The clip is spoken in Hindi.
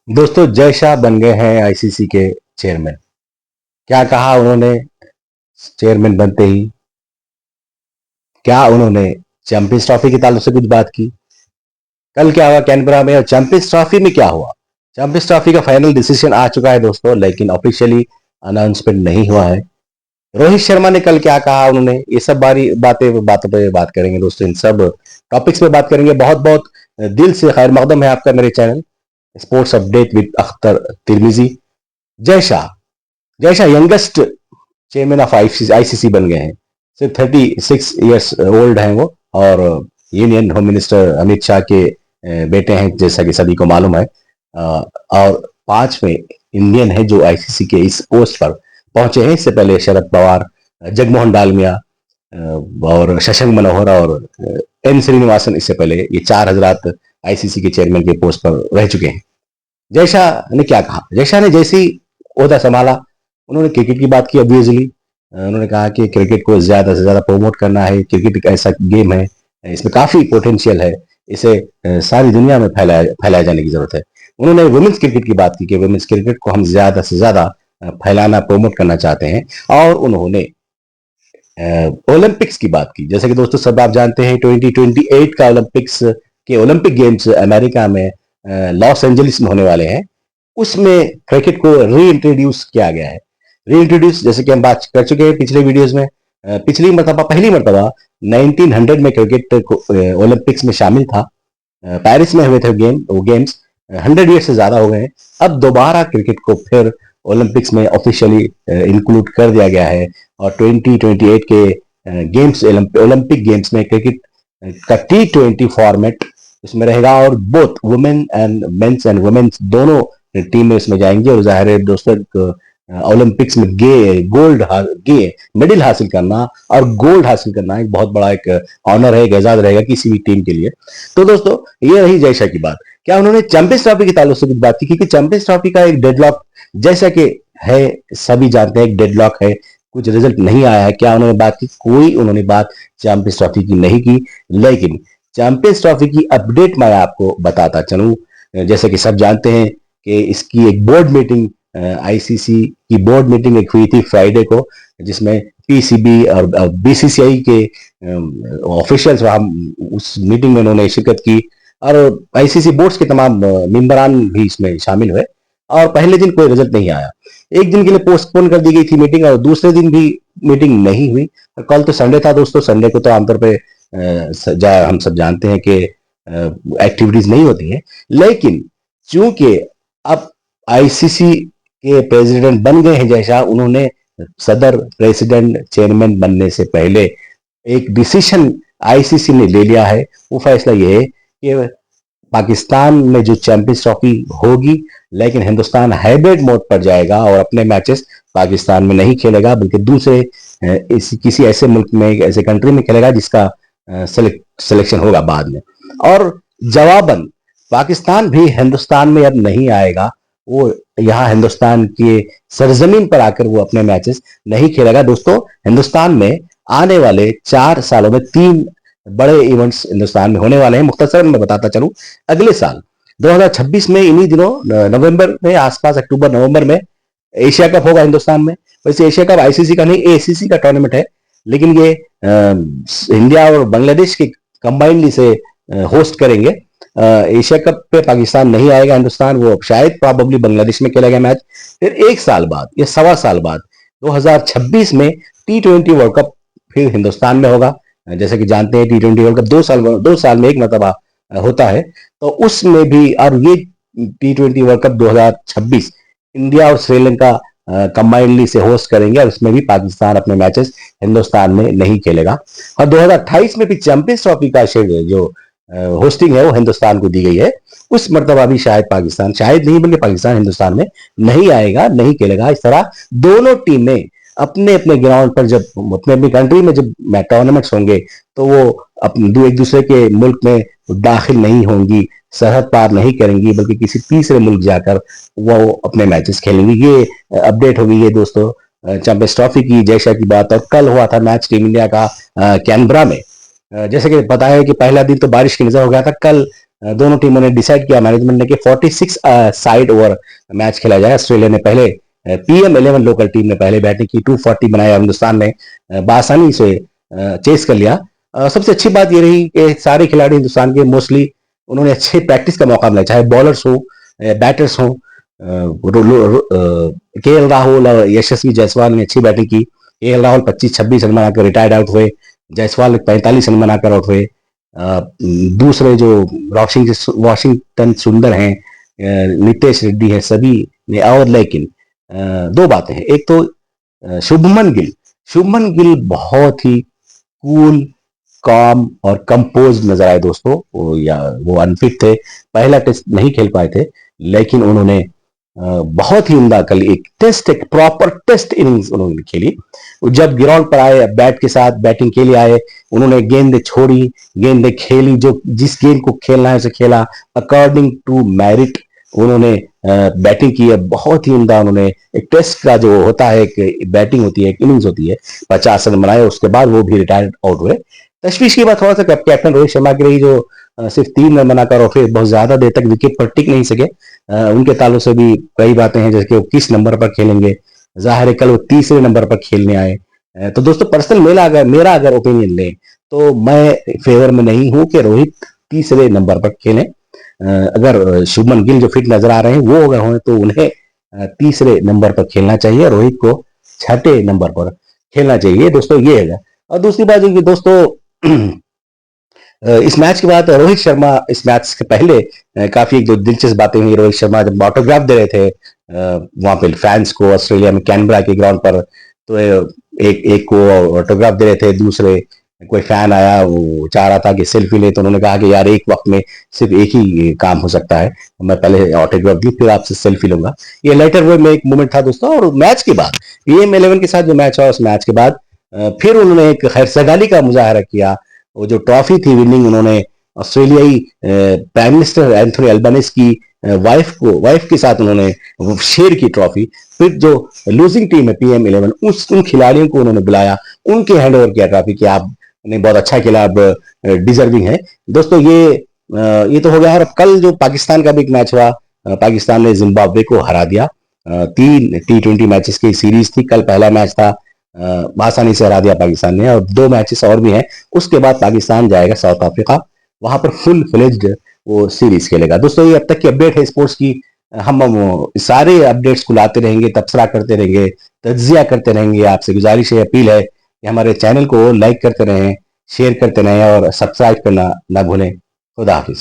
दोस्तों जय शाह बन गए हैं आईसीसी के चेयरमैन। क्या कहा उन्होंने चेयरमैन बनते ही? क्या उन्होंने चैंपियंस ट्रॉफी के ताल्लुक से कुछ बात की? कल क्या हुआ कैनबरा में, और चैंपियंस ट्रॉफी में क्या हुआ? चैंपियंस ट्रॉफी का फाइनल डिसीजन आ चुका है दोस्तों, लेकिन ऑफिशियली अनाउंसमेंट नहीं हुआ है। रोहित शर्मा ने कल क्या कहा, उन्होंने ये सब बारी बातें बातों पे बात करेंगे दोस्तों, इन सब टॉपिक्स पे बात करेंगे। बहुत बहुत दिल से खैर मकदम है आपका मेरे channel sports update with Akhtar Tirmizi. Jay Shah, Jay Shah youngest chairman of ICC बन गए हैं। सिर्फ 36 ईयर्स ओल्ड हैं वो, और union home minister Amit Shah के बेटे हैं, जैसा कि सभी को मालूम है। और पांचवें इंडियन है जो आईसीसी के इस पोस्ट पर पहुंचे हैं। इससे पहले शरद पवार, जगमोहन डालमिया, और शशांक मनोहर और एन श्रीनिवासन, इससे पहले ये चार हजरात आईसीसी के चेयरमैन के पोस्ट पर रह चुके हैं। जय शाह ने क्या कहा? जय शाह ने जैसे ही ओहदा संभाला, उन्होंने क्रिकेट की बात की। ऑब्वियसली उन्होंने कहा कि क्रिकेट को ज्यादा से ज्यादा प्रमोट करना है। क्रिकेट एक ऐसा गेम है, इसमें काफी पोटेंशियल है, इसे सारी दुनिया में फैलाए जाने की जरूरत है। उन्होंने वुमेन्स क्रिकेट की बात की कि वुमेन्स क्रिकेट को हम ज्यादा से ज्यादा फैलाना, प्रमोट करना चाहते हैं। और उन्होंने ओलंपिक्स की बात की। जैसे कि दोस्तों सब आप जानते हैं 2028 का ओलंपिक गेम्स अमेरिका में लॉस एंजलिस में होने वाले हैं। उसमें क्रिकेट को री इंट्रोड्यूस किया गया है। री इंट्रोड्यूस जैसे कि हम बात कर चुके हैं पिछले वीडियोस में। पहली मरतबा 1900 में क्रिकेट ओलंपिक्स में शामिल था। पेरिस में हुए थे वो गेम्स। 100 ईयर से ज्यादा हो गए हैं। अब दोबारा क्रिकेट को फिर ओलंपिक्स में ऑफिशियली इंक्लूड कर दिया गया है। और 2028 के गेम्स, ओलंपिक गेम्स में क्रिकेट का T20 फॉर्मेट इसमें रहेगा, और both women and men's and women's दोनों टीम में इसमें जाएंगे। और जाहिर है दोस्तों, ओलंपिक्स में गे मेडल हासिल करना और गोल्ड हासिल करना एक बहुत बड़ा एक ऑनर है, एक एजाज रहेगा किसी भी टीम के लिए। तो दोस्तों ये रही जय शाह की बात। क्या उन्होंने चैंपियंस ट्रॉफी के ताल्लुक से कुछ बात की? क्योंकि चैंपियंस ट्रॉफी का एक डेडलॉक जैसा कि है, सभी जानते हैं, एक डेडलॉक है, कुछ रिजल्ट नहीं आया है। क्या उन्होंने बात की? कोई उन्होंने बात चैंपियंस ट्रॉफी की नहीं की। लेकिन चैंपियंस ट्रॉफी की अपडेट मैं आपको बताता चलूं। जैसे कि सब जानते हैं कि इसकी एक बोर्ड मीटिंग, आईसीसी की बोर्ड मीटिंग एक हुई थी फ्राइडे को, जिसमें पीसीबी और बीसीसीआई के ऑफिशियल्स वहां उस मीटिंग में उन्होंने शिरकत की। और आईसीसी बोर्ड्स के तमाम मेंबरान भी इसमें शामिल हुए। और पहले दिन कोई रिजल्ट नहीं आया। एक दिन के लिए पोस्टपोन कर दी गई थी मीटिंग, और दूसरे दिन भी मीटिंग नहीं हुई। कल तो संडे था दोस्तों, संडे को तो आमतौर पर हम सब जानते हैं कि एक्टिविटीज नहीं होती है। लेकिन चूंकि अब आईसीसी के प्रेसिडेंट बन गए हैं जय शाह, उन्होंने सदर, प्रेसिडेंट, चेयरमैन बनने से पहले एक डिसीजन आईसीसी ने ले लिया है। वो फैसला ये है कि पाकिस्तान में जो चैंपियंस ट्रॉफी होगी, लेकिन हिंदुस्तान हाइब्रिड मोड पर जाएगा और अपने मैचेस पाकिस्तान में नहीं खेलेगा, बल्कि दूसरे किसी ऐसे मुल्क में, ऐसे कंट्री में खेलेगा जिसका सिलेक्शन होगा बाद में। और जवाबन पाकिस्तान भी हिंदुस्तान में अब नहीं आएगा। वो यहाँ हिंदुस्तान के सरजमीन पर आकर वो अपने मैचेस नहीं खेलेगा। दोस्तों हिंदुस्तान में आने वाले 4 सालों में 3 बड़े इवेंट्स हिंदुस्तान में होने वाले हैं। मुख्तसर मैं बताता चलूं, अगले साल 2026 में इन्हीं दिनों नवंबर में आसपास, अक्टूबर नवंबर में एशिया कप होगा हिंदुस्तान में। वैसे एशिया कप आईसीसी का नहीं, एसीसी का टूर्नामेंट है, लेकिन ये इंडिया और बांग्लादेश के कंबाइंडली से होस्ट करेंगे। एशिया कप पे पाकिस्तान नहीं आएगा हिंदुस्तान, वो शायद प्रोबेबली बांग्लादेश में खेलेगा मैच। फिर 1 साल बाद या 1.25 साल बाद 2026 में T20 वर्ल्ड कप फिर हिंदुस्तान में होगा। जैसे कि जानते हैं T20 वर्ल्ड कप 2 साल में एक मरतबा होता है। तो उसमें भी, और ये T20 वर्ल्ड कप 2026 इंडिया और श्रीलंका कंबाइंडली से होस्ट करेंगे, और उसमें भी पाकिस्तान अपने मैचेस हिंदुस्तान में नहीं खेलेगा। और 2028 में भी चैंपियंस ट्रॉफी का जो होस्टिंग है वो हिंदुस्तान को दी गई है। उस मरतबा भी शायद पाकिस्तान, शायद नहीं बल्कि पाकिस्तान हिंदुस्तान में नहीं आएगा, नहीं खेलेगा। इस तरह दोनों टीमें अपने अपने ग्राउंड पर, जब अपने अपनी कंट्री में जब टूर्नामेंट्स होंगे, तो वो एक दूसरे के मुल्क में दाखिल नहीं होंगी, सरहद पार नहीं करेंगी, बल्कि किसी तीसरे मुल्क जाकर वो अपने मैचेस खेलेंगी। ये अपडेट होगी ये दोस्तों चैंपियंस ट्रॉफी की, जय शाह की बात। और कल हुआ था मैच टीम इंडिया का कैनबरा में। जैसे कि पता है कि पहला दिन तो बारिश की नजर हो गया था। कल दोनों टीमों ने डिसाइड किया मैनेजमेंट ने कि 46 साइड ओवर मैच खेला जाए। ऑस्ट्रेलिया ने पहले PM11 लोकल टीम ने पहले बैटिंग की, 240 बनाया, हिंदुस्तान ने बासानी से चेस कर लिया। सबसे अच्छी बात ये रही कि सारे खिलाड़ी हिंदुस्तान के मोस्टली उन्होंने अच्छे प्रैक्टिस का मौका मिला, चाहे बॉलर्स हो बैटर्स हो। KL राहुल और यशस्वी जायसवाल ने अच्छी बैटिंग की। KL राहुल 25-26 रन बनाकर रिटायर्ड आउट हुए, जायसवाल 45 रन बनाकर आउट हुए। दूसरे जो वाशिंगटन सुंदर हैं, नितेश रेड्डी है, सभी ने। और लेकिन दो बातें हैं, एक तो शुभमन गिल बहुत ही कूल, काम और कंपोज नजर आए दोस्तों। वो अनफिट थे, पहला टेस्ट नहीं खेल पाए थे, लेकिन उन्होंने बहुत ही उम्दा कल एक प्रॉपर टेस्ट इनिंग्स उन्होंने खेली। जब ग्राउंड पर आए, बैट के साथ बैटिंग के लिए आए, उन्होंने गेंद छोड़ी, गेंद खेली, जो जिस गेंद को खेलना है उसे खेला, अकॉर्डिंग टू मेरिट उन्होंने बैटिंग की है। बहुत ही उम्दा उन्होंने, एक टेस्ट का जो होता है, एक बैटिंग होती है, एक इनिंग्स होती है, 50 रन बनाए, उसके बाद वो भी रिटायर्ड आउट हुए। तशवीश की बात थोड़ा सा कैप्टन रोहित शर्मा की रही, जो सिर्फ 3 रन बनाकर और फिर बहुत ज्यादा देर तक विकेट पर टिक नहीं सके। उनके ताल्लुक से भी कई बातें हैं, जैसे कि वो किस नंबर पर खेलेंगे। जाहिर है कल वो तीसरे नंबर पर खेलने आए। तो दोस्तों पर्सनल मेरा अगर ओपिनियन ले, तो मैं फेवर में नहीं हूं कि रोहित तीसरे नंबर पर खेलें। अगर शुभमन गिल जो फिट नजर आ रहे हैं वो अगर हों तो उन्हें तीसरे नंबर पर खेलना चाहिए, रोहित को छठे नंबर पर खेलना चाहिए दोस्तों, ये है। और दूसरी बात है कि दोस्तों इस मैच के बाद रोहित शर्मा, इस मैच से पहले काफी एक दो दिलचस्प बातें हुई। रोहित शर्मा जब ऑटोग्राफ दे रहे थे वहां पे फैंस को, ऑस्ट्रेलिया में कैनबरा के ग्राउंड पर, तो एक को ऑटोग्राफ दे रहे थे, दूसरे कोई फैन आया, वो चाह रहा था कि सेल्फी ले, तो उन्होंने कहा कि यार एक वक्त में सिर्फ एक ही काम हो सकता है, मैं पहले ऑटोग्राफ दी फिर आपसे सेल्फी लूंगा। ये लेटर वे में एक मोमेंट था दोस्तों। और मैच के बाद PM11 के साथ जो मैच हुआ, उस मैच के बाद फिर उन्होंने एक खैरसगाली का मुजाहरा किया। वो जो ट्रॉफी थी विनिंग, उन्होंने ऑस्ट्रेलियाई प्राइम मिनिस्टर एंथनी अल्बानीज की वाइफ के साथ उन्होंने शेयर की ट्रॉफी। फिर जो लूजिंग टीम है PM11, उन खिलाड़ियों को उन्होंने बुलाया, उनके हैंड ओवर किया ट्रॉफी कि आपने बहुत अच्छा खेला, अब डिजर्विंग है। दोस्तों ये तो हो गया। और कल जो पाकिस्तान का भी एक मैच हुआ, पाकिस्तान ने जिम्बाब्वे को हरा दिया। 3 T20 मैचेस की सीरीज थी, कल पहला मैच था, आसानी से हरा दिया पाकिस्तान ने। और 2 मैचेस और भी हैं, उसके बाद पाकिस्तान जाएगा साउथ अफ्रीका, वहां पर फुल फ्लेज्ड वो सीरीज खेलेगा। दोस्तों ये अब तक की अपडेट है स्पोर्ट्स की। हम सारे अपडेट्स को लाते रहेंगे, तबसरा करते रहेंगे, तज्जिया करते रहेंगे। आपसे गुजारिश है, अपील है कि हमारे चैनल को लाइक करते रहें, शेयर करते रहें और सब्सक्राइब करना ना भूलें। खुदा हाफिज।